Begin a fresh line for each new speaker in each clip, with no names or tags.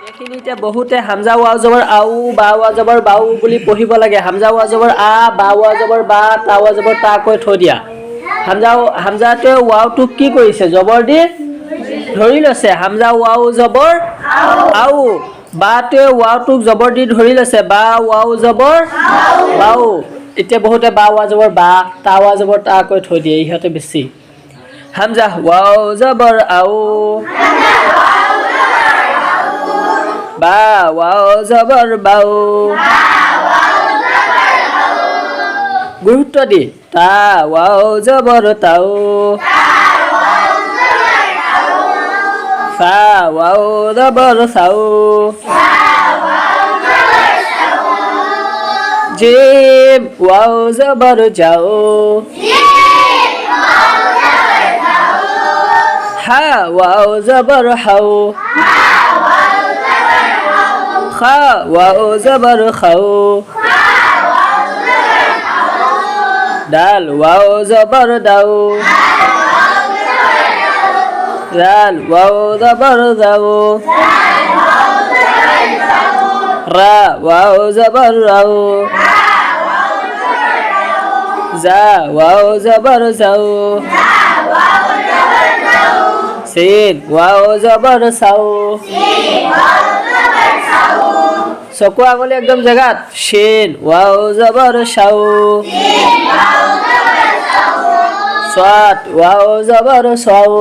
এইখিনিতে বহুতে হামজা ওয়াও জবর আউ বা ওয়া জবর বাউ বুলি পঢ়িব লাগে হামজা ওয়া জবর আ বা ওয়া জবর বা তা ওয়া জবর তা কৈ থৈ দিয়া হামজাটোৱে ওয়াওটোক কি কৰিছে জবৰ দি ধৰি লৈছে হামজা ওয়াও জবৰ আউ বাটোৱে ওয়াওটোক জবৰ দি ধৰি লৈছে বা ওয়াও জবৰ বাউ এতিয়া বহুতে বা ওয়া জবৰ বা তা ওয়া জবৰ তা কৈ থৈ দিয়ে ইহঁতে বেছি হামজা ওয়াও জবৰ আউ বা ওয়াও জবর বাউ গুরুত্ব দি তা ওয়াও জবর তাও ফা ওয়াও জবর সাউ জিম ওয়াও জবর যাও হা ওয়াও জবর হাও খা ওয়াও জবর খাও দাল ওয়াও জবর দাও জাল ওয়াও জবর দাও রা ওয়াও জবর রাও জা ওয়াও জবর যাও সিন ওয়াও জবর সাও চকু আঙুলি একদম জেগাত শিন ওয়াও জবর শাও সাত ওয়াও জবর সাও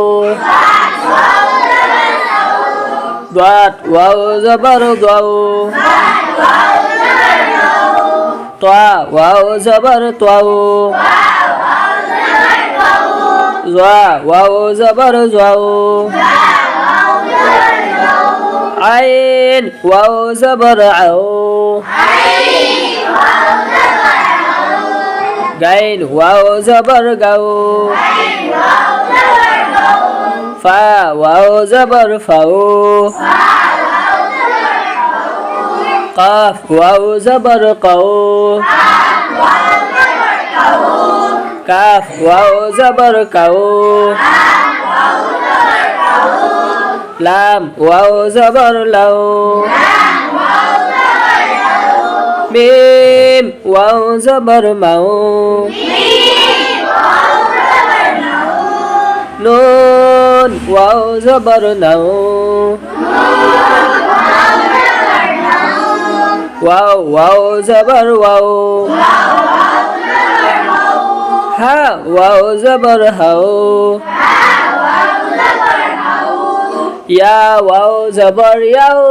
দাত ওয়াও জবর দাও তা ওয়াও জবর তাও জা ওয়াও জবর যাও আইন ওয়াও জবর আও গাইন ওয়াও জবর গাও ফা ওয়াও জবর ফাও কাফ ওয়াও জবর কাও কাফ ওয়াও জবর কাও লাম ওয়াও জবর লাও মিম ওয়াও জবর মাও নুন ওয়াও জবর নাও ওয়াও ওয়াও জবর ওয়াও হা ওয়াও জবর হাও ইয়া ওয়াও জবর ইয়াও